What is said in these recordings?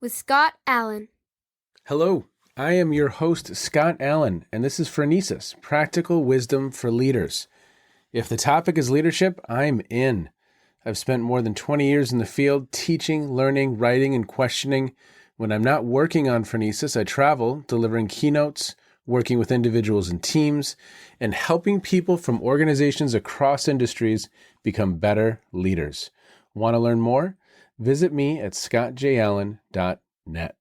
with Scott Allen. Hello, I am your host, Scott Allen, and this is Phronesis, Practical Wisdom for Leaders. If the topic is leadership, I'm in. I've spent more than 20 years in the field teaching, learning, writing, and questioning. When I'm not working on Phronesis, I travel, delivering keynotes, working with individuals and teams, and helping people from organizations across industries become better leaders. Want to learn more? Visit me at scottjallen.net.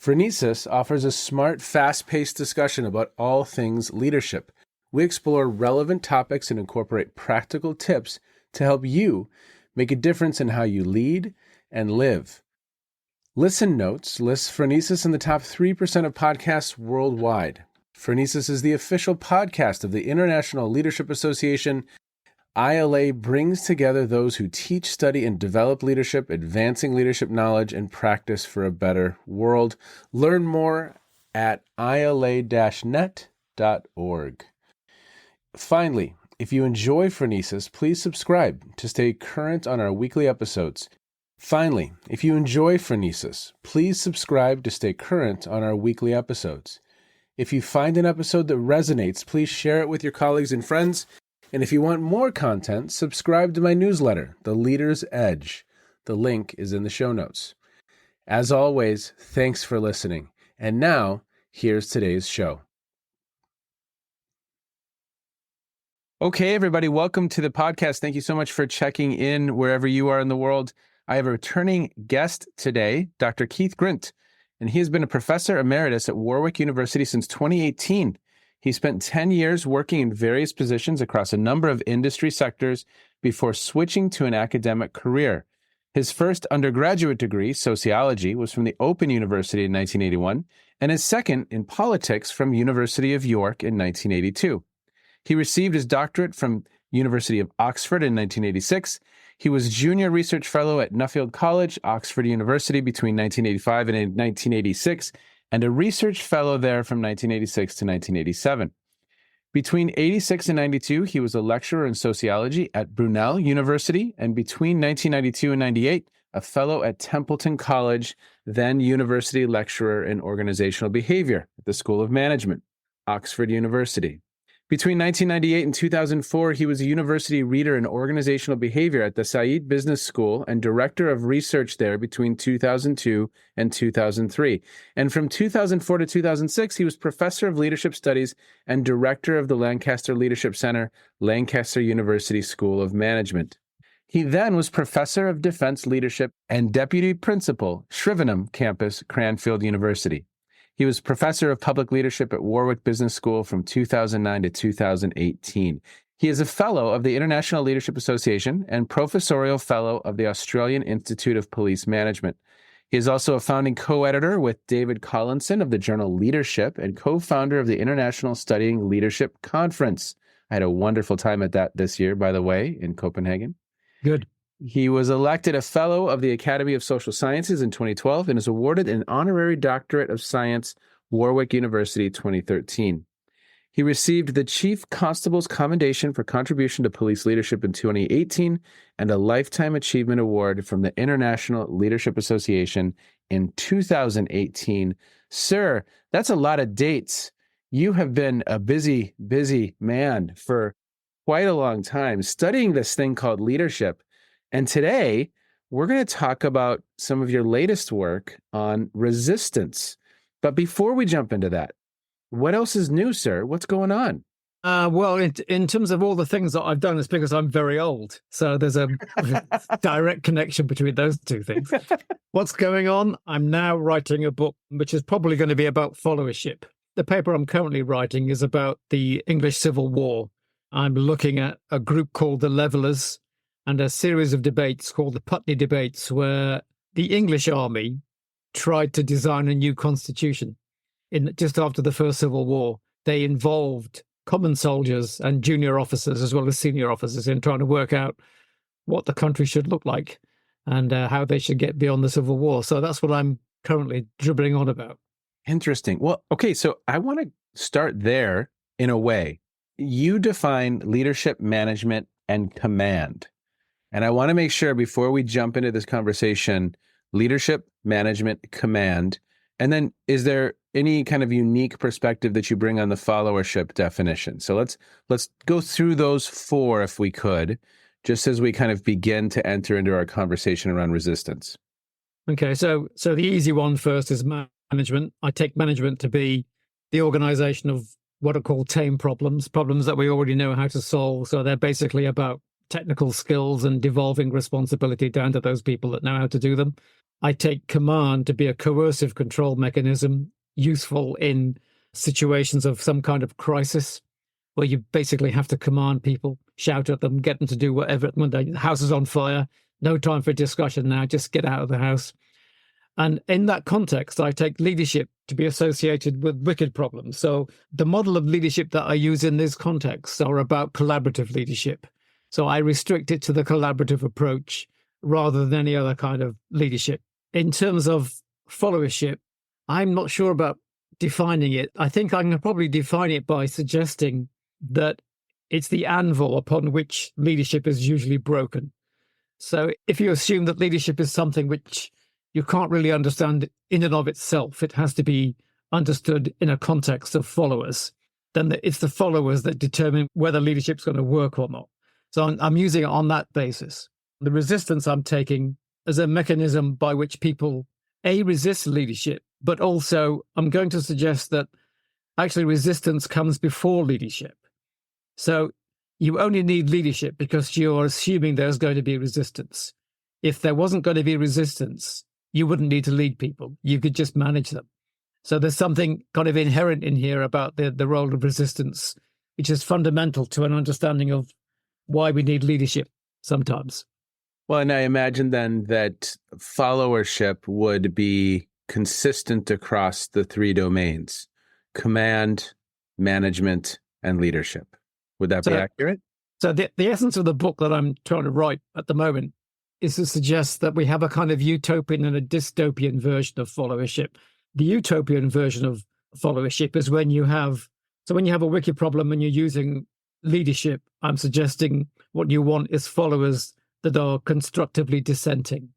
Phronesis offers a smart, fast-paced discussion about all things leadership. We explore relevant topics and incorporate practical tips to help you make a difference in how you lead and live. Listen Notes lists Phronesis in the top 3% of podcasts worldwide. Phronesis is the official podcast of the International Leadership Association. ILA brings together those who teach, study, and develop leadership, advancing leadership knowledge and practice for a better world. Learn more at ila-net.org. Finally, if you enjoy Phronesis, please subscribe to stay current on our weekly episodes. If you find an episode that resonates, please share it with your colleagues and friends. And if you want more content, subscribe to my newsletter, The Leader's Edge. The link is in the show notes. As always, thanks for listening. And now, here's today's show. Okay, everybody, welcome to the podcast. Thank you so much for checking in wherever you are in the world. I have a returning guest today, Dr. Keith Grint, and he has been a Professor Emeritus at Warwick University since 2018. He spent 10 years working in various positions across a number of industry sectors before switching to an academic career. His first undergraduate degree, Sociology, was from the Open University in 1981, and his second in politics from University of York in 1982. He received his doctorate from University of Oxford in 1986. He was Junior Research Fellow at Nuffield College, Oxford University between 1985 and 1986, and a research fellow there from 1986 to 1987. Between 86 and 92, he was a lecturer in sociology at Brunel University, and between 1992 and 98, a fellow at Templeton College, then university lecturer in organizational behavior at the School of Management, Oxford University. Between 1998 and 2004, he was a university reader in organizational behavior at the Saïd Business School and director of research there between 2002 and 2003. And from 2004 to 2006, he was professor of leadership studies and director of the Lancaster Leadership Center, Lancaster University School of Management. He then was professor of defense leadership and deputy principal, Shrivenham campus, Cranfield University. He was professor of public leadership at Warwick Business School from 2009 to 2018. He is a fellow of the International Leadership Association and professorial fellow of the Australian Institute of Police Management. He is also a founding co-editor with David Collinson of the journal Leadership and co-founder of the International Studying Leadership Conference. I had a wonderful time at that this year, by the way, in Copenhagen. Good. He was elected a Fellow of the Academy of Social Sciences in 2012 and is awarded an Honorary Doctorate of Science, Warwick University 2013. He received the Chief Constable's Commendation for contribution to police leadership in 2018 and a Lifetime Achievement Award from the International Leadership Association in 2018. Sir, that's a lot of dates. You have been a busy, busy man for quite a long time studying this thing called leadership. And today, we're going to talk about some of your latest work on resistance. But before we jump into that, what else is new, sir? What's going on? Well, in terms of all the things that I've done, it's because I'm very old. So there's a direct connection between those two things. What's going on? I'm now writing a book, which is probably going to be about followership. The paper I'm currently writing is about the English Civil War. I'm looking at a group called the Levellers, and a series of debates called the Putney Debates, where the English army tried to design a new constitution. Just after the First Civil War, they involved common soldiers and junior officers as well as senior officers in trying to work out what the country should look like and how they should get beyond the Civil War. So that's what I'm currently dribbling on about. Interesting. Well, okay, so I want to start there in a way. You define leadership, management, and command. And I want to make sure before we jump into this conversation, leadership, management, command. And then is there any kind of unique perspective that you bring on the followership definition? So let's go through those four if we could, just as we kind of begin to enter into our conversation around resistance. Okay, so the easy one first is management. I take management to be the organization of what are called tame problems that we already know how to solve. So they're basically about technical skills and devolving responsibility down to those people that know how to do them. I take command to be a coercive control mechanism, useful in situations of some kind of crisis, where you basically have to command people, shout at them, get them to do whatever. When the house is on fire, no time for discussion now, just get out of the house. And in that context, I take leadership to be associated with wicked problems. So the model of leadership that I use in this context are about collaborative leadership. So I restrict it to the collaborative approach rather than any other kind of leadership. In terms of followership, I'm not sure about defining it. I think I can probably define it by suggesting that it's the anvil upon which leadership is usually broken. So if you assume that leadership is something which you can't really understand in and of itself, it has to be understood in a context of followers, then it's the followers that determine whether leadership's going to work or not. So I'm using it on that basis. The resistance I'm taking as a mechanism by which people, resist leadership, but also I'm going to suggest that actually resistance comes before leadership. So you only need leadership because you're assuming there's going to be resistance. If there wasn't going to be resistance, you wouldn't need to lead people. You could just manage them. So there's something kind of inherent in here about the role of resistance, which is fundamental to an understanding of why we need leadership sometimes. Well, and I imagine then that followership would be consistent across the three domains: command, management, and leadership. Would that be accurate? So the essence of the book that I'm trying to write at the moment is to suggest that we have a kind of utopian and a dystopian version of followership. The utopian version of followership is when you have a wicked problem and you're using leadership. I'm suggesting what you want is followers that are constructively dissenting.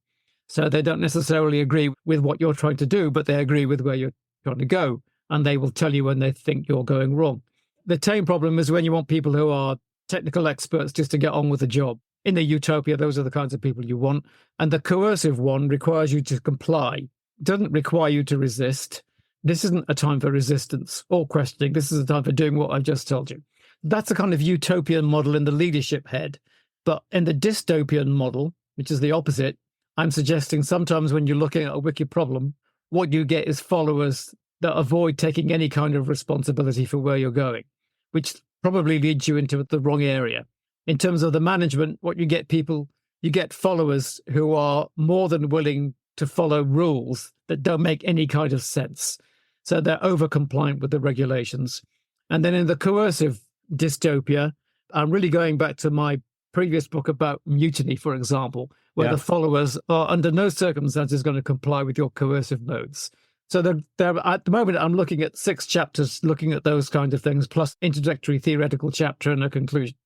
So they don't necessarily agree with what you're trying to do, but they agree with where you're trying to go. And they will tell you when they think you're going wrong. The tame problem is when you want people who are technical experts just to get on with the job. In the utopia, those are the kinds of people you want. And the coercive one requires you to comply. It doesn't require you to resist. This isn't a time for resistance or questioning. This is a time for doing what I've just told you. That's a kind of utopian model in the leadership head. But in the dystopian model, which is the opposite, I'm suggesting sometimes when you're looking at a wicked problem, what you get is followers that avoid taking any kind of responsibility for where you're going, which probably leads you into the wrong area. In terms of the management, what you get followers who are more than willing to follow rules that don't make any kind of sense. So they're over-compliant with the regulations. And then in the coercive dystopia, I'm really going back to my previous book about mutiny, for example, where the followers are under no circumstances going to comply with your coercive modes. So at the moment, I'm looking at 6 chapters, looking at those kind of things, plus introductory theoretical chapter and a conclusion.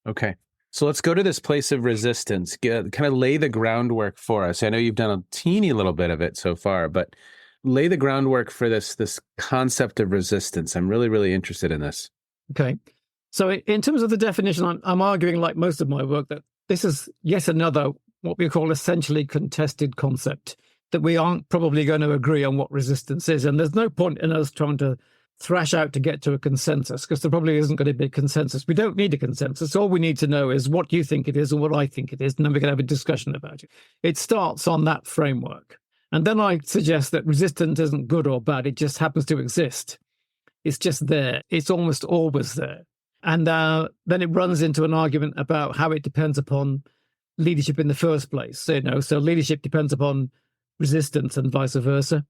Okay. So let's go to this place of resistance, kind of lay the groundwork for us. I know you've done a teeny little bit of it so far, but lay the groundwork for this concept of resistance. I'm really, really interested in this. Okay. So in terms of the definition, I'm arguing, like most of my work, that this is yet another what we call essentially contested concept, that we aren't probably going to agree on what resistance is. And there's no point in us trying to thrash out to get to a consensus, because there probably isn't going to be a consensus. We don't need a consensus. All we need to know is what you think it is and what I think it is, and then we can have a discussion about it. It starts on that framework. And then I suggest that resistance isn't good or bad. It just happens to exist. It's just there. It's almost always there. And then it runs into an argument about how it depends upon leadership in the first place. So leadership depends upon resistance and vice versa.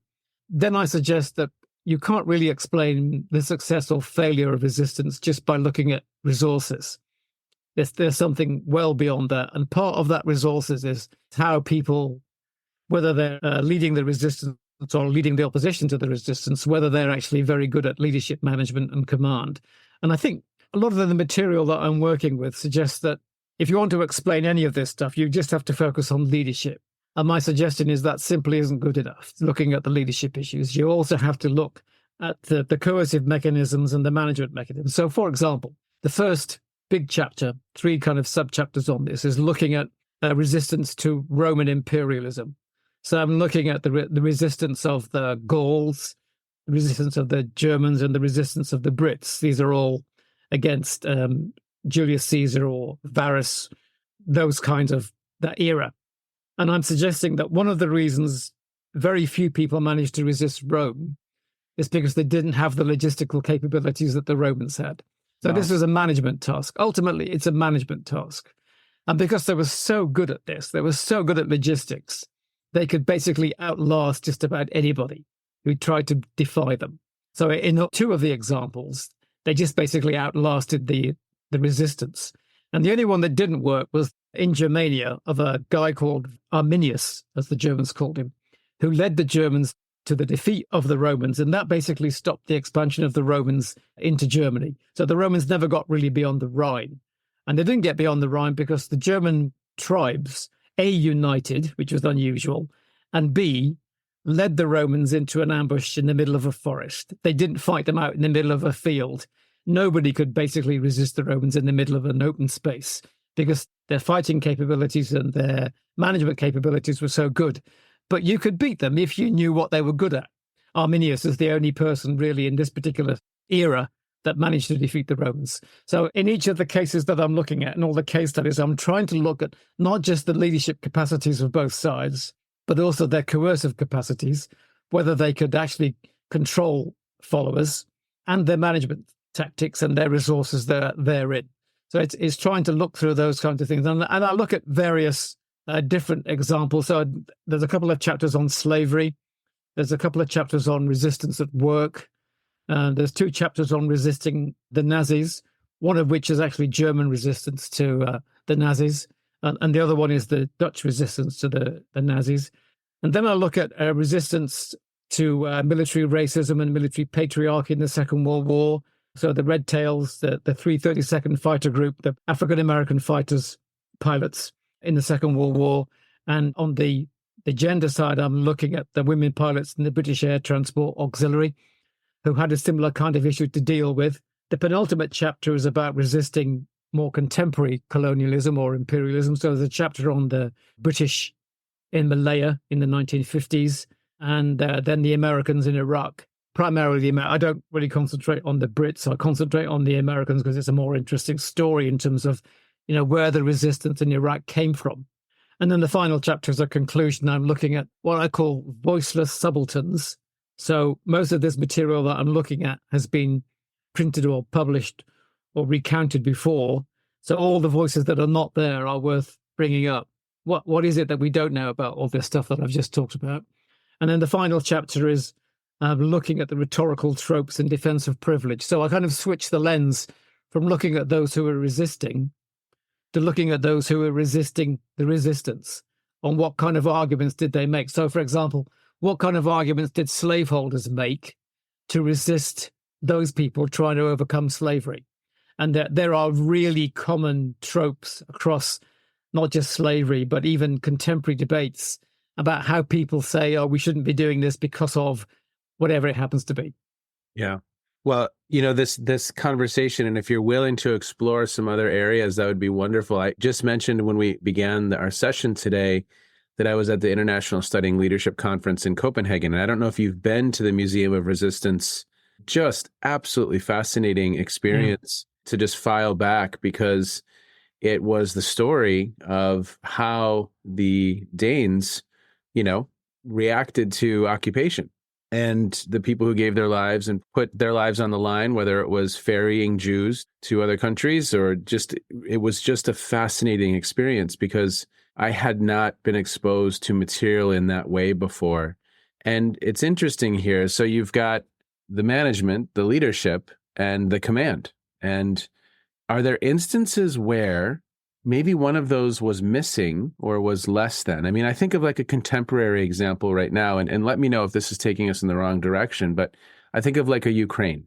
Then I suggest that you can't really explain the success or failure of resistance just by looking at resources. There's something well beyond that. And part of that resources is how people, whether they're leading the resistance or leading the opposition to the resistance, whether they're actually very good at leadership management and command. And I think a lot of the material that I'm working with suggests that if you want to explain any of this stuff, you just have to focus on leadership. And my suggestion is that simply isn't good enough, looking at the leadership issues. You also have to look at the coercive mechanisms and the management mechanisms. So, for example, the first big chapter, 3 kind of sub-chapters on this, is looking at resistance to Roman imperialism. So I'm looking at the resistance of the Gauls, the resistance of the Germans, and the resistance of the Brits. These are all against Julius Caesar or Varus, those kinds of that era. And I'm suggesting that one of the reasons very few people managed to resist Rome is because they didn't have the logistical capabilities that the Romans had. So This was a management task. Ultimately, it's a management task. And because they were so good at this, they were so good at logistics, they could basically outlast just about anybody who tried to defy them. So in 2 of the examples, they just basically outlasted the resistance. And the only one that didn't work was in Germania, of a guy called Arminius, as the Germans called him, who led the Germans to the defeat of the Romans. And that basically stopped the expansion of the Romans into Germany. So the Romans never got really beyond the Rhine. And they didn't get beyond the Rhine because the German tribes, A, united, which was unusual, and B, led the Romans into an ambush in the middle of a forest. They didn't fight them out in the middle of a field. Nobody could basically resist the Romans in the middle of an open space because their fighting capabilities and their management capabilities were so good. But you could beat them if you knew what they were good at. Arminius is the only person really in this particular era that managed to defeat the Romans. So in each of the cases that I'm looking at and all the case studies, I'm trying to look at not just the leadership capacities of both sides, but also their coercive capacities, whether they could actually control followers, and their management tactics and their resources therein. So it's trying to look through those kinds of things. And I look at various different examples. So there's a couple of chapters on slavery. There's a couple of chapters on resistance at work. There's 2 chapters on resisting the Nazis, one of which is actually German resistance to the Nazis. And the other one is the Dutch resistance to the Nazis. And then I look at resistance to military racism and military patriarchy in the Second World War. So the Red Tails, the 332nd Fighter Group, the African-American fighters, pilots in the Second World War. And on the gender side, I'm looking at the women pilots in the British Air Transport Auxiliary, who had a similar kind of issue to deal with. The penultimate chapter is about resisting more contemporary colonialism or imperialism. So there's a chapter on the British in Malaya in the 1950s, and then the Americans in Iraq. Primarily, I don't really concentrate on the Brits. I concentrate on the Americans because it's a more interesting story in terms of, where the resistance in Iraq came from. And then the final chapter is a conclusion. I'm looking at what I call voiceless subalterns. So most of this material that I'm looking at has been printed or published or recounted before. So all the voices that are not there are worth bringing up. What is it that we don't know about all this stuff that I've just talked about? And then the final chapter is looking at the rhetorical tropes in defense of privilege. So I kind of switch the lens from looking at those who are resisting to looking at those who are resisting the resistance. On what kind of arguments did they make? So, for example, what kind of arguments did slaveholders make to resist those people trying to overcome slavery? And there are really common tropes across not just slavery, but even contemporary debates about how people say, oh, we shouldn't be doing this because of whatever it happens to be. Yeah. Well, this conversation, and if you're willing to explore some other areas, that would be wonderful. I just mentioned when we began our session today that I was at the International Studying Leadership Conference in Copenhagen. And I don't know if you've been to the Museum of Resistance. Just absolutely fascinating experience to just file back, because it was the story of how the Danes, reacted to occupation, and the people who gave their lives and put their lives on the line, whether it was ferrying Jews to other countries or it was just a fascinating experience, because I had not been exposed to material in that way before. And it's interesting here. So you've got the management, the leadership, and the command. And are there instances where maybe one of those was missing or was less than? I mean, I think of like a contemporary example right now, and let me know if this is taking us in the wrong direction, but I think of like a Ukraine.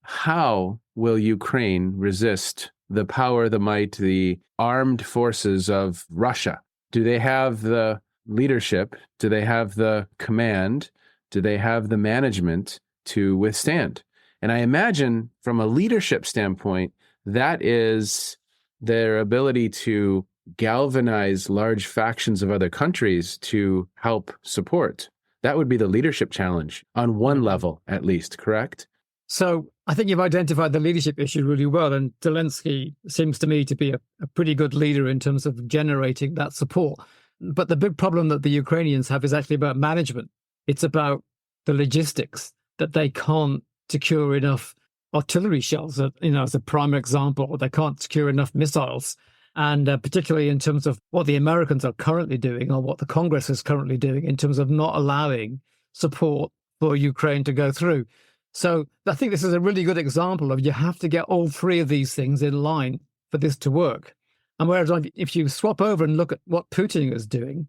How will Ukraine resist the power, the might, the armed forces of Russia? Do they have the leadership? Do they have the command? Do they have the management to withstand? And I imagine from a leadership standpoint, that is their ability to galvanize large factions of other countries to help support. That would be the leadership challenge on one level, at least, correct? So I think you've identified the leadership issue really well. And Zelensky seems to me to be a pretty good leader in terms of generating that support. But the big problem that the Ukrainians have is actually about management. It's about the logistics, that they can't secure enough artillery shells, as a prime example. They can't secure enough missiles. And particularly in terms of what the Americans are currently doing, or what the Congress is currently doing in terms of not allowing support for Ukraine to go through. So I think this is a really good example of you have to get all three of these things in line for this to work. And whereas if you swap over and look at what Putin is doing,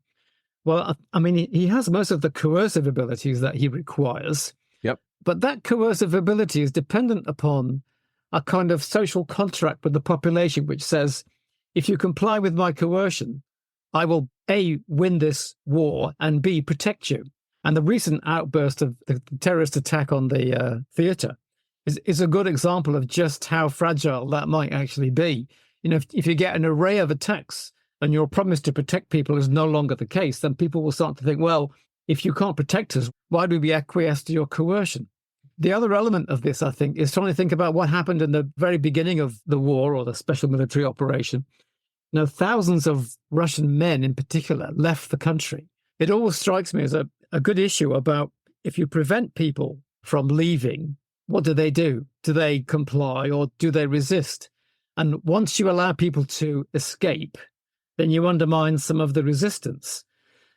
well, I mean, he has most of the coercive abilities that he requires. Yep. But that coercive ability is dependent upon a kind of social contract with the population, which says, if you comply with my coercion, I will A, win this war, and B, protect you. And the recent outburst of the terrorist attack on the theatre is a good example of just how fragile that might actually be. If you get an array of attacks and your promise to protect people is no longer the case, then people will start to think, well, if you can't protect us, why do we acquiesce to your coercion? The other element of this, I think, is trying to think about what happened in the very beginning of the war or the special military operation. Thousands of Russian men in particular left the country. It always strikes me as a good issue about if you prevent people from leaving, what do? Do they comply or do they resist? And once you allow people to escape, then you undermine some of the resistance.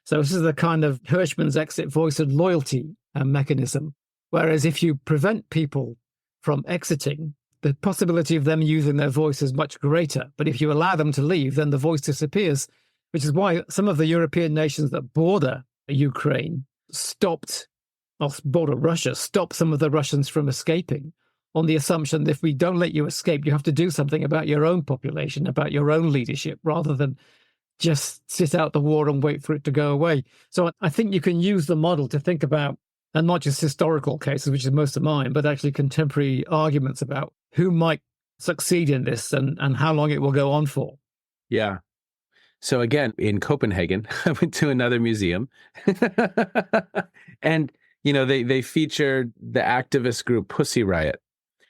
So this is the kind of Hirschman's exit voice and loyalty mechanism. Whereas if you prevent people from exiting, the possibility of them using their voice is much greater. But if you allow them to leave, then the voice disappears, which is why some of the European nations that border Ukraine border Russia, stopped some of the Russians from escaping on the assumption that if we don't let you escape, you have to do something about your own population, about your own leadership, rather than just sit out the war and wait for it to go away. So I think you can use the model to think about, and not just historical cases, which is most of mine, but actually contemporary arguments about who might succeed in this and how long it will go on for. Yeah. So again, in Copenhagen, I went to another museum and, they featured the activist group Pussy Riot.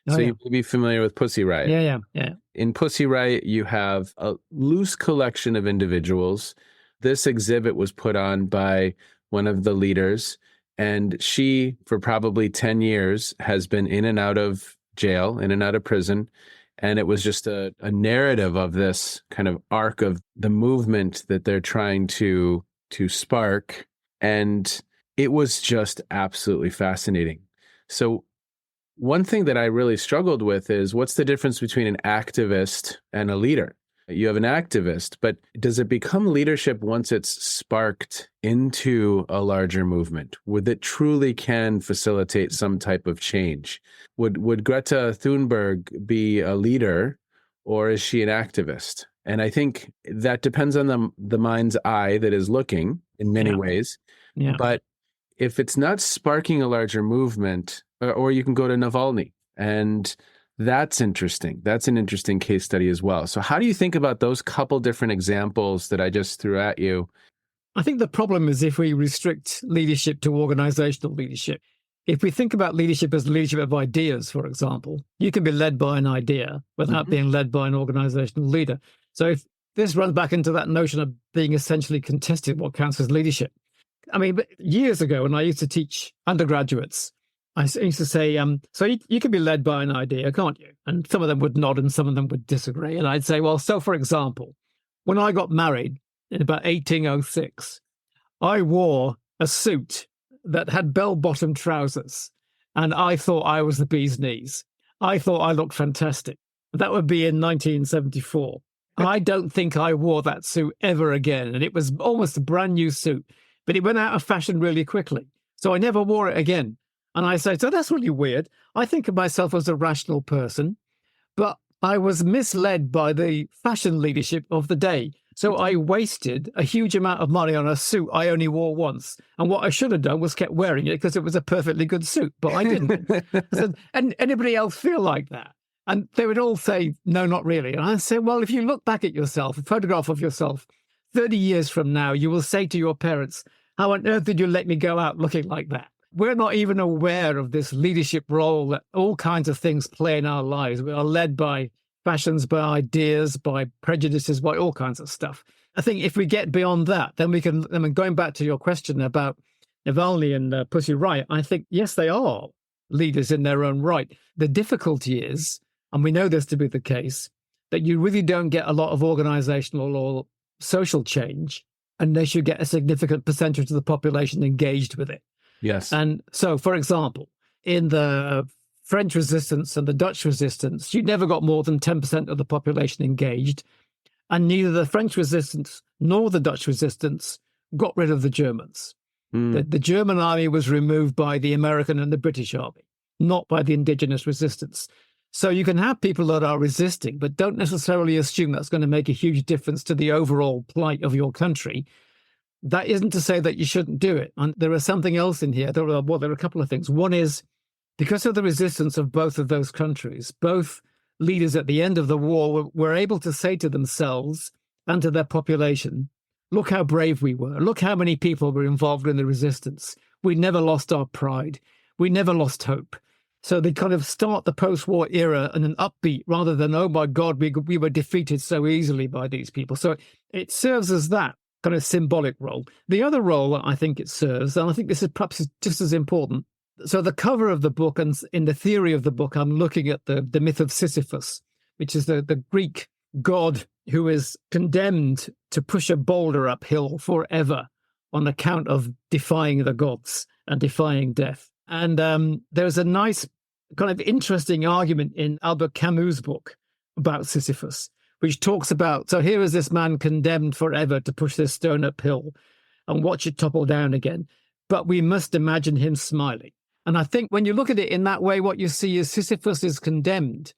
So you may be familiar with Pussy Riot. Yeah. In Pussy Riot, you have a loose collection of individuals. This exhibit was put on by one of the leaders, and she, for probably 10 years, has been in and out of jail, in and out of prison. And it was just a narrative of this kind of arc of the movement that they're trying to spark. And it was just absolutely fascinating. So one thing that I really struggled with is, what's the difference between an activist and a leader? You have an activist, but does it become leadership once it's sparked into a larger movement? Would it truly can facilitate some type of change? Would Greta Thunberg be a leader, or is she an activist? And I think that depends on the mind's eye that is looking in many ways. Yeah. But if it's not sparking a larger movement, or you can go to Navalny, and that's interesting. That's an interesting case study as well. So how do you think about those couple different examples that I just threw at you? I think the problem is if we restrict leadership to organizational leadership. If we think about leadership as leadership of ideas, for example, you can be led by an idea without being led by an organizational leader. So if this runs back into that notion of being essentially contested, what counts as leadership. I mean, years ago when I used to teach undergraduates, I used to say, so you can be led by an idea, can't you? And some of them would nod and some of them would disagree. And I'd say, well, so for example, when I got married in about 1806, I wore a suit that had bell-bottom trousers, and I thought I was the bee's knees. I thought I looked fantastic. That would be in 1974. I don't think I wore that suit ever again. And it was almost a brand new suit, but it went out of fashion really quickly. So I never wore it again. And I say, so that's really weird. I think of myself as a rational person, but I was misled by the fashion leadership of the day. So I wasted a huge amount of money on a suit I only wore once. And what I should have done was kept wearing it because it was a perfectly good suit, but I didn't. I said, and anybody else feel like that? And they would all say, no, not really. And I said, well, if you look back at yourself, a photograph of yourself, 30 years from now, you will say to your parents, how on earth did you let me go out looking like that? We're not even aware of this leadership role that all kinds of things play in our lives. We are led by fashions, by ideas, by prejudices, by all kinds of stuff. I think if we get beyond that, then we can, I mean, going back to your question about Navalny and Pussy Riot, I think, yes, they are leaders in their own right. The difficulty is, and we know this to be the case, that you really don't get a lot of organizational or social change unless you get a significant percentage of the population engaged with it. Yes. And so, for example, in the French resistance and the Dutch resistance, you never got more than 10% of the population engaged. And neither the French resistance nor the Dutch resistance got rid of the Germans. The German army was removed by the American and the British army, not by the indigenous resistance. So you can have people that are resisting, but don't necessarily assume that's going to make a huge difference to the overall plight of your country. That isn't to say that you shouldn't do it. And there is something else in here. There are a couple of things. One is, because of the resistance of both of those countries, both leaders at the end of the war were able to say to themselves and to their population, look how brave we were. Look how many people were involved in the resistance. We never lost our pride. We never lost hope. So they kind of start the post-war era in an upbeat rather than, oh my God, we were defeated so easily by these people. So it serves as that kind of symbolic role. The other role that I think it serves, and I think this is perhaps just as important. So the cover of the book, and in the theory of the book, I'm looking at the myth of Sisyphus, which is the Greek god who is condemned to push a boulder uphill forever on account of defying the gods and defying death. And there's a nice kind of interesting argument in Albert Camus' book about Sisyphus, which talks about, so here is this man condemned forever to push this stone uphill and watch it topple down again. But we must imagine him smiling. And I think when you look at it in that way, what you see is Sisyphus is condemned.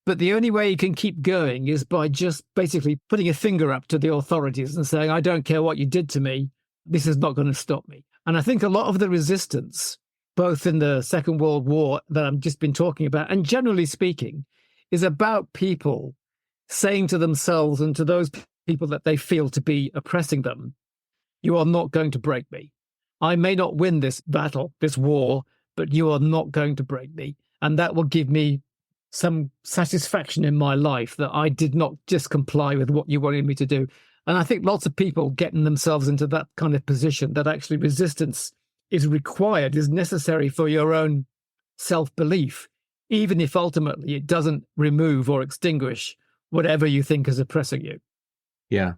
But the only way he can keep going is by just basically putting a finger up to the authorities and saying, I don't care what you did to me. This is not going to stop me. And I think a lot of the resistance, both in the Second World War that I've just been talking about, and generally speaking, is about people saying to themselves and to those people that they feel to be oppressing them, you are not going to break me. I may not win this battle, this war, but you are not going to break me. And that will give me some satisfaction in my life that I did not just comply with what you wanted me to do. And I think lots of people getting themselves into that kind of position, that actually resistance is required, is necessary for your own self-belief, even if ultimately it doesn't remove or extinguish whatever you think is oppressing you. Yeah,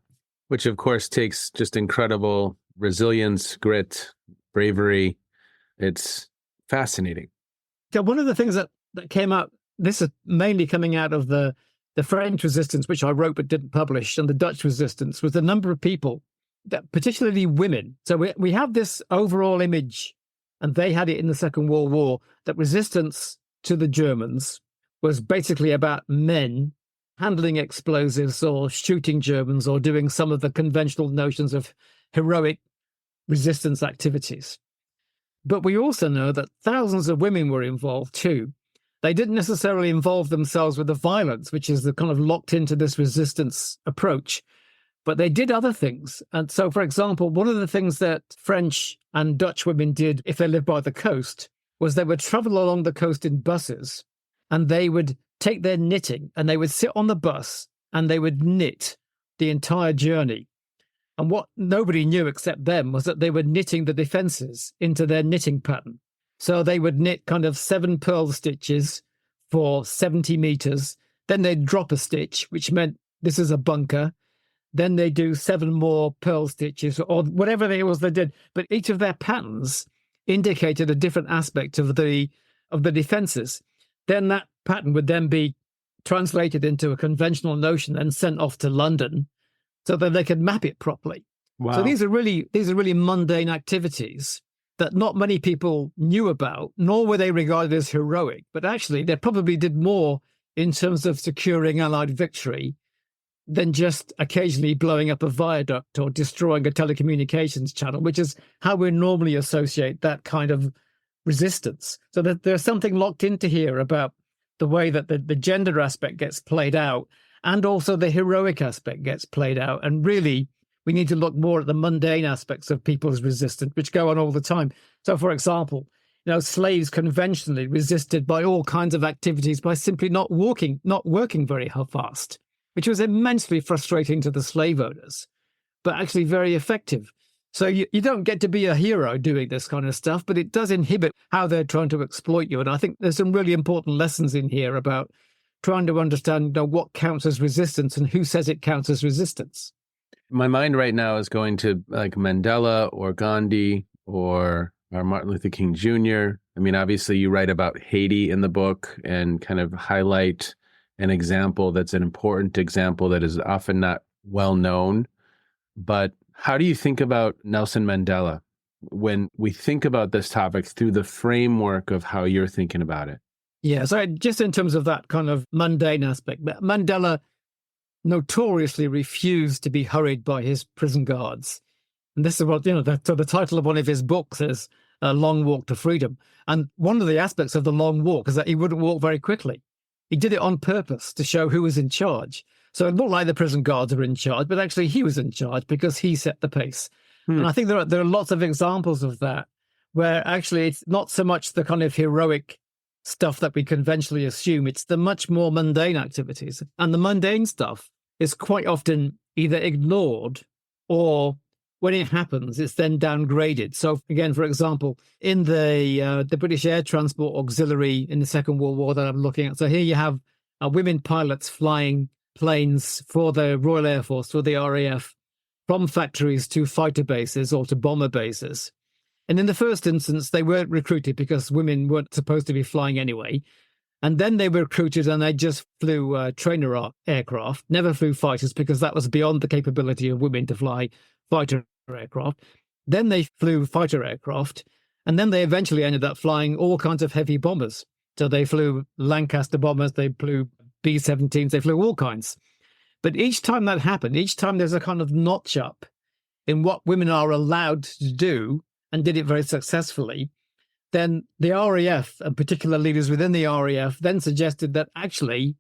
which of course takes just incredible resilience, grit, bravery. It's fascinating. Yeah, one of the things that came out, this is mainly coming out of the French resistance, which I wrote but didn't publish, and the Dutch resistance, was the number of people, that particularly women. So we have this overall image, and they had it in the Second World War, that resistance to the Germans was basically about men handling explosives or shooting Germans or doing some of the conventional notions of heroic resistance activities. But we also know that thousands of women were involved too. They didn't necessarily involve themselves with the violence, which is the kind of locked into this resistance approach, but they did other things. And so, for example, one of the things that French and Dutch women did if they lived by the coast was they would travel along the coast in buses, and they would take their knitting and they would sit on the bus and they would knit the entire journey. And what nobody knew except them was that they were knitting the defenses into their knitting pattern. So they would knit kind of 7 pearl stitches for 70 meters. Then they'd drop a stitch, which meant this is a bunker. Then they do 7 more pearl stitches or whatever it was they did. But each of their patterns indicated a different aspect of the defenses. Then that pattern would then be translated into a conventional notion and sent off to London so that they could map it properly. Wow. So these are really mundane activities that not many people knew about, nor were they regarded as heroic. But actually, they probably did more in terms of securing Allied victory than just occasionally blowing up a viaduct or destroying a telecommunications channel, which is how we normally associate that kind of resistance. So that there's something locked into here about the way that the gender aspect gets played out, and also the heroic aspect gets played out. And really, we need to look more at the mundane aspects of people's resistance, which go on all the time. So, for example, slaves conventionally resisted by all kinds of activities by simply not working very fast, which was immensely frustrating to the slave owners, but actually very effective. So you don't get to be a hero doing this kind of stuff, but it does inhibit how they're trying to exploit you. And I think there's some really important lessons in here about trying to understand what counts as resistance and who says it counts as resistance. My mind right now is going to like Mandela or Gandhi or Martin Luther King Jr. I mean, obviously you write about Haiti in the book and kind of highlight an example that's an important example that is often not well known. But how do you think about Nelson Mandela when we think about this topic through the framework of how you're thinking about it? Yeah, so just in terms of that kind of mundane aspect, Mandela notoriously refused to be hurried by his prison guards. And this is what, so the title of one of his books is A Long Walk to Freedom. And one of the aspects of the long walk is that he wouldn't walk very quickly. He did it on purpose to show who was in charge. So it looked like the prison guards were in charge, but actually he was in charge because he set the pace. And I think there are lots of examples of that where actually it's not so much the kind of heroic stuff that we conventionally assume, it's the much more mundane activities. And the mundane stuff is quite often either ignored or when it happens, it's then downgraded. So again, for example, in the British Air Transport Auxiliary in the Second World War that I'm looking at, so here you have women pilots flying planes for the Royal Air Force, for the RAF, from factories to fighter bases or to bomber bases. And in the first instance, they weren't recruited because women weren't supposed to be flying anyway. And then they were recruited and they just flew trainer aircraft, never flew fighters because that was beyond the capability of women to fly fighter aircraft. Then they flew fighter aircraft. And then they eventually ended up flying all kinds of heavy bombers. So they flew Lancaster bombers, they flew B-17s, they flew all kinds. But each time that happened, each time there's a kind of notch up in what women are allowed to do, and did it very successfully, then the RAF and particular leaders within the RAF then suggested that actually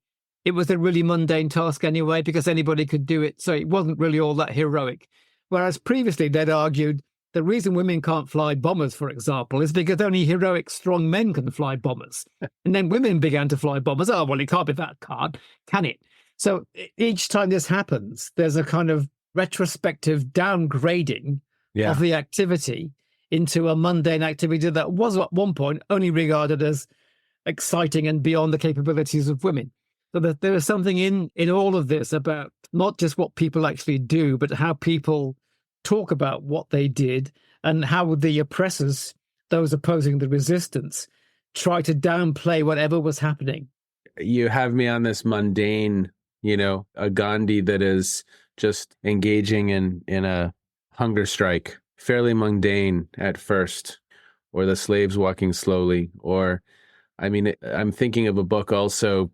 it was a really mundane task anyway because anybody could do it. So it wasn't really all that heroic. Whereas previously they'd argued the reason women can't fly bombers, for example, is because only heroic, strong men can fly bombers. And then women began to fly bombers. Oh, well, it can't be that hard, can it? So each time this happens, there's a kind of retrospective downgrading of the activity into a mundane activity that was at one point only regarded as exciting and beyond the capabilities of women. So that there is something in all of this about not just what people actually do, but how people talk about what they did and how the oppressors, those opposing the resistance, try to downplay whatever was happening. You have me on this mundane, a Gandhi that is just engaging in a hunger strike, fairly mundane at first, or the slaves walking slowly, or, I'm thinking of a book also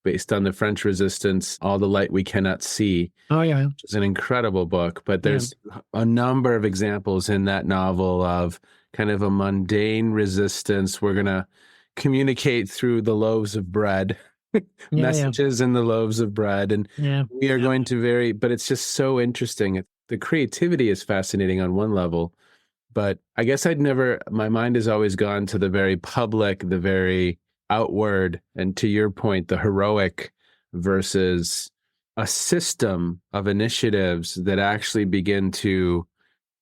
based on the French resistance, All the Light We Cannot See. Oh, yeah. Which is an incredible book, but there's a number of examples in that novel of kind of a mundane resistance. We're going to communicate through the loaves of bread, messages in the loaves of bread. And we are going to but it's just so interesting. The creativity is fascinating on one level, but I guess my mind has always gone to the very public, the very outward, and to your point, the heroic versus a system of initiatives that actually begin to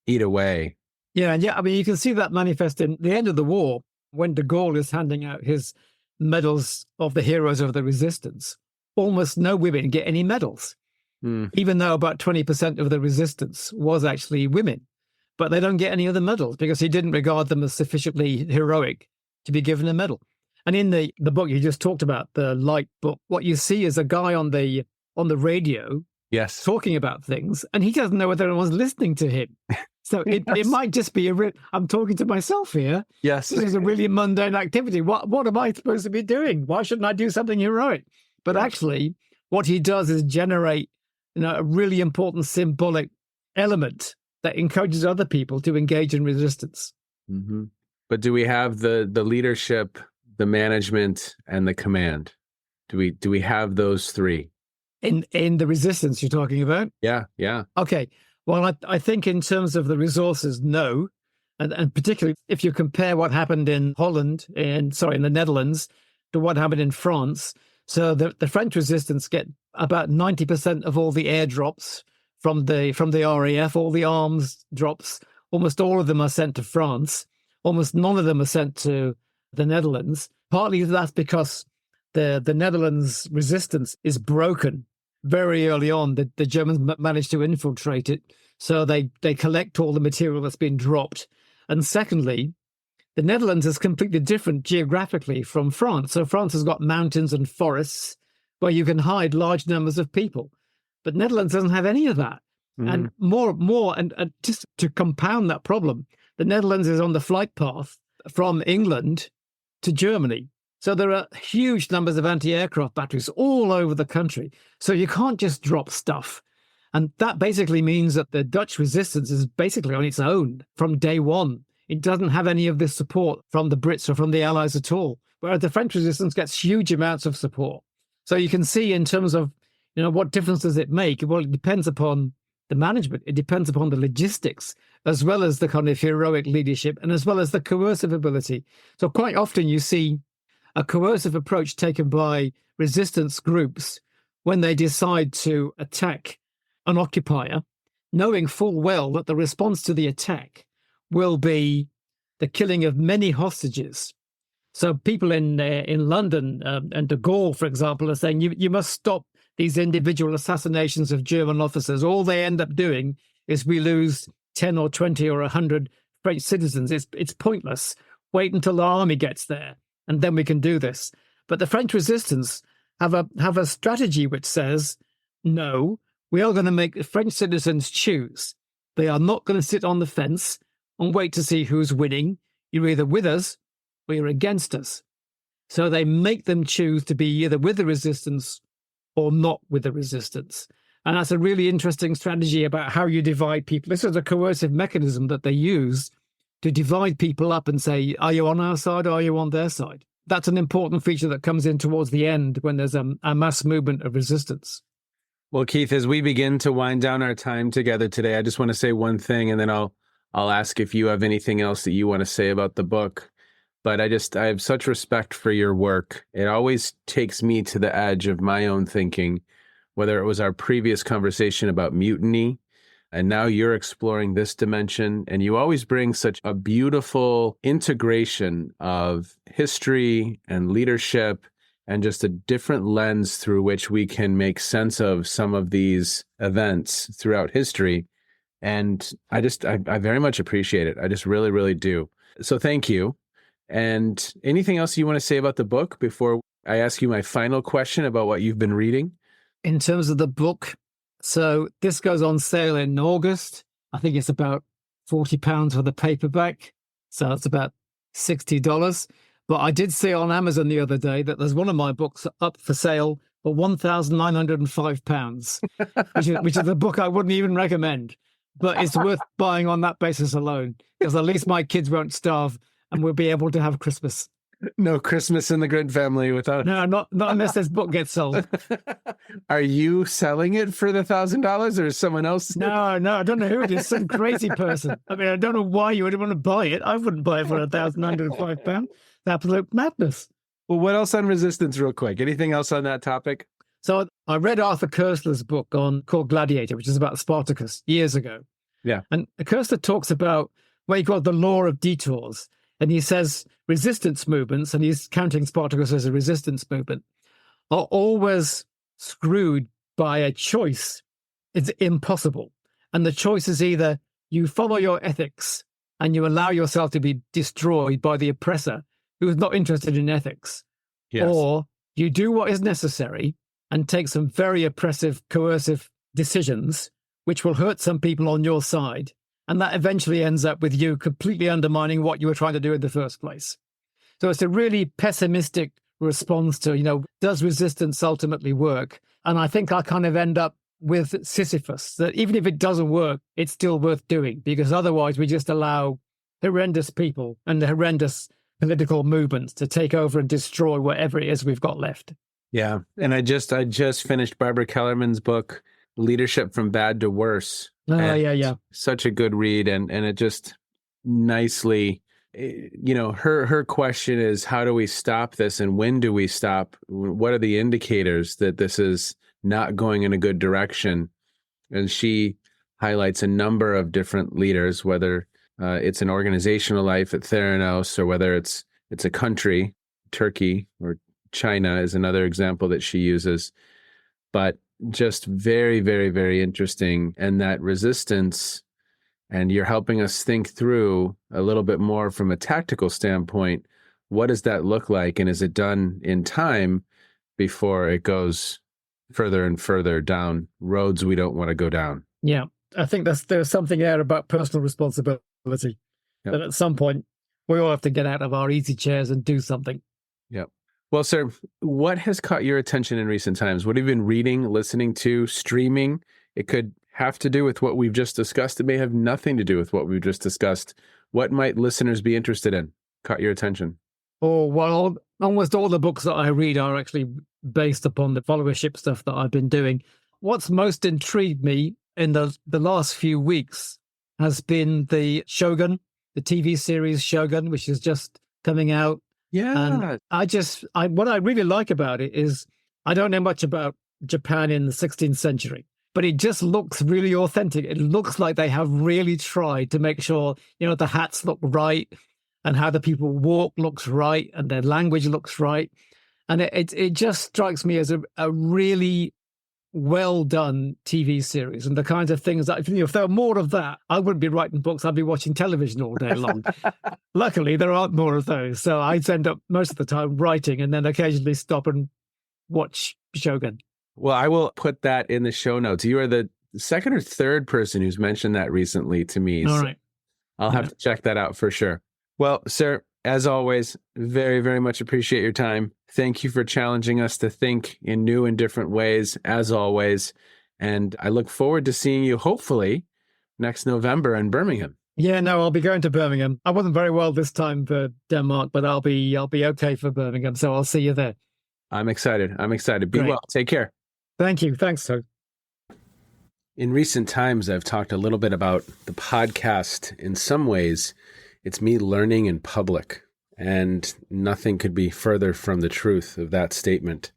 eat away. Yeah. You can see that manifest in the end of the war when de Gaulle is handing out his medals of the heroes of the resistance. Almost no women get any medals, even though about 20% of the resistance was actually women. But they don't get any other medals because he didn't regard them as sufficiently heroic to be given a medal. And in the book you just talked about, the Light book, what you see is a guy on the radio talking about things, and he doesn't know whether anyone's listening to him. So it might just be I'm talking to myself here. Yes. This is a really mundane activity. What am I supposed to be doing? Why shouldn't I do something heroic? But actually, what he does is generate a really important symbolic element that encourages other people to engage in resistance. Mm-hmm. But do we have the leadership, the management, and the command? Do we have those three? In the resistance you're talking about? Yeah. Okay. Well, I think in terms of the resources, no. And particularly if you compare what happened in in the Netherlands to what happened in France. So the French resistance get about 90% of all the airdrops from the RAF, all the arms drops. Almost all of them are sent to France. Almost none of them are sent to the Netherlands. Partly that's because the Netherlands resistance is broken very early on. The Germans managed to infiltrate it. So they collect all the material that's been dropped. And secondly, the Netherlands is completely different geographically from France. So France has got mountains and forests where you can hide large numbers of people. But Netherlands doesn't have any of that. And and just to compound that problem, the Netherlands is on the flight path from England to Germany. So there are huge numbers of anti-aircraft batteries all over the country. So you can't just drop stuff. And that basically means that the Dutch resistance is basically on its own from day one. It doesn't have any of this support from the Brits or from the Allies at all, whereas the French resistance gets huge amounts of support. So you can see in terms of, what difference does it make? Well, it depends upon the management. It depends upon the logistics, as well as the kind of heroic leadership and as well as the coercive ability. So quite often you see a coercive approach taken by resistance groups when they decide to attack an occupier, knowing full well that the response to the attack will be the killing of many hostages. So people in London and de Gaulle, for example, are saying you must stop these individual assassinations of German officers. All they end up doing is we lose 10 or 20 or 100 French citizens. It's pointless. Wait until the army gets there, and then we can do this. But the French resistance have a strategy which says, no, we are going to make the French citizens choose. They are not going to sit on the fence and wait to see who's winning. You're either with us or you're against us. So they make them choose to be either with the resistance or not with the resistance. And that's a really interesting strategy about how you divide people. This is a coercive mechanism that they use to divide people up and say, are you on our side or are you on their side? That's an important feature that comes in towards the end when there's a mass movement of resistance. Well, Keith, as we begin to wind down our time together today, I just want to say one thing, and then I'll ask if you have anything else that you want to say about the book. But I have such respect for your work. It always takes me to the edge of my own thinking, whether it was our previous conversation about mutiny, and now you're exploring this dimension. And you always bring such a beautiful integration of history and leadership and just a different lens through which we can make sense of some of these events throughout history. And I very much appreciate it. I just really, really do. So thank you. And anything else you want to say about the book before I ask you my final question about what you've been reading? In terms of the book, so this goes on sale in August. I think it's about £40 for the paperback. So it's about $60. But I did see on Amazon the other day that there's one of my books up for sale for £1,905, which is a book I wouldn't even recommend. But it's worth buying on that basis alone, because at least my kids won't starve and we'll be able to have Christmas. No Christmas in the Grint family without... No, not unless this book gets sold. Are you selling it for the $1,000 or is someone else? No, I don't know who it is. Some crazy person. I mean, I don't know why you would want to buy it. I wouldn't buy it for £1,905. It's absolute madness. Well, what else on resistance real quick? Anything else on that topic? So I read Arthur Koestler's book called Gladiator, which is about Spartacus years ago. Yeah. And Koestler talks about what he called the law of detours. And he says resistance movements, and he's counting Spartacus as a resistance movement, are always screwed by a choice. It's impossible. And the choice is either you follow your ethics and you allow yourself to be destroyed by the oppressor who is not interested in ethics, yes, or you do what is necessary and take some very oppressive, coercive decisions, which will hurt some people on your side. And that eventually ends up with you completely undermining what you were trying to do in the first place. So it's a really pessimistic response to, does resistance ultimately work? And I think I kind of end up with Sisyphus, that even if it doesn't work, it's still worth doing, because otherwise we just allow horrendous people and the horrendous political movements to take over and destroy whatever it is we've got left. Yeah. And I just finished Barbara Kellerman's book, Leadership from Bad to Worse. Yeah. Such a good read. And it just nicely, her question is, how do we stop this? And when do we stop? What are the indicators that this is not going in a good direction? And she highlights a number of different leaders, whether it's an organizational life at Theranos, or whether it's a country, Turkey or China is another example that she uses. But just very, very, very interesting. And that resistance, and you're helping us think through a little bit more from a tactical standpoint. What does that look like? And is it done in time before it goes further and further down roads we don't want to go down? Yeah, I think there's something there about personal responsibility. Yep. That at some point we all have to get out of our easy chairs and do something. Yep. Well, sir, what has caught your attention in recent times? What have you been reading, listening to, streaming? It could have to do with what we've just discussed. It may have nothing to do with what we've just discussed. What might listeners be interested in? Caught your attention? Oh, well, almost all the books that I read are actually based upon the followership stuff that I've been doing. What's most intrigued me in the last few weeks has been the Shogun, the TV series Shogun, which is just coming out. Yeah. And what I really like about it is I don't know much about Japan in the 16th century, but it just looks really authentic. It looks like they have really tried to make sure, the hats look right and how the people walk looks right and their language looks right. And it just strikes me as a really well done TV series, and the kinds of things that if there were more of that, I wouldn't be writing books. I'd be watching television all day long. Luckily, there aren't more of those, so I'd end up most of the time writing and then occasionally stop and watch Shogun. Well, I will put that in the show notes. You are the second or third person who's mentioned that recently to me. All right. I'll have to check that out for sure. Well, sir, as always, very, very much appreciate your time. Thank you for challenging us to think in new and different ways, as always. And I look forward to seeing you, hopefully, next November in Birmingham. Yeah, no, I'll be going to Birmingham. I wasn't very well this time for Denmark, but I'll be okay for Birmingham. So I'll see you there. I'm excited. Be Great. well. Take care. Thank you. Thanks, Toad. In recent times, I've talked a little bit about the podcast. In some ways, it's me learning in public. And nothing could be further from the truth of that statement.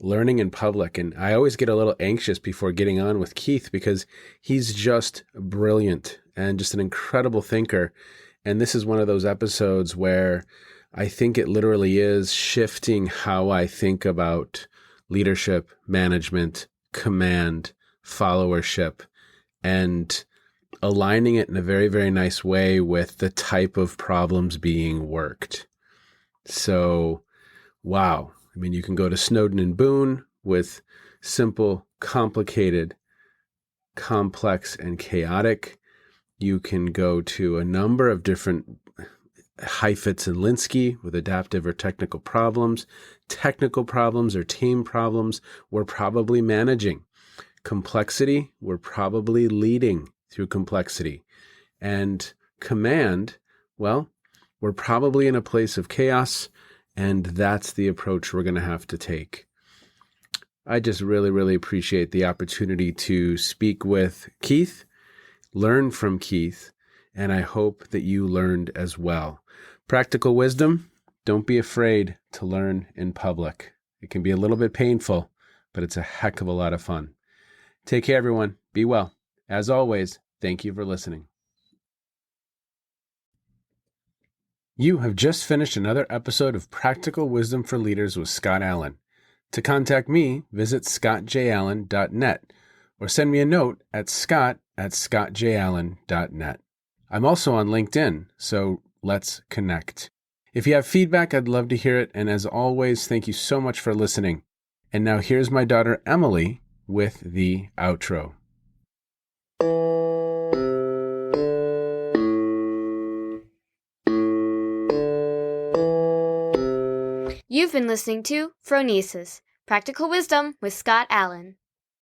Learning in public. And I always get a little anxious before getting on with Keith because he's just brilliant and just an incredible thinker. And this is one of those episodes where I think it literally is shifting how I think about leadership, management, command, followership, and aligning it in a very, very nice way with the type of problems being worked. So, wow. I mean, you can go to Snowden and Boone with simple, complicated, complex, and chaotic. You can go to a number of different Heifetz and Linsky with adaptive or technical problems. Technical problems or team problems, we're probably managing. Complexity, we're probably leading through complexity. And command, well, we're probably in a place of chaos, and that's the approach we're going to have to take. I just really, really appreciate the opportunity to speak with Keith, learn from Keith, and I hope that you learned as well. Practical wisdom, don't be afraid to learn in public. It can be a little bit painful, but it's a heck of a lot of fun. Take care, everyone. Be well. As always, thank you for listening. You have just finished another episode of Practical Wisdom for Leaders with Scott Allen. To contact me, visit scottjallen.net or send me a note at scott@scottjallen.net. I'm also on LinkedIn, so let's connect. If you have feedback, I'd love to hear it. And as always, thank you so much for listening. And now here's my daughter, Emily, with the outro. You've been listening to Phronesis, Practical Wisdom with Scott Allen.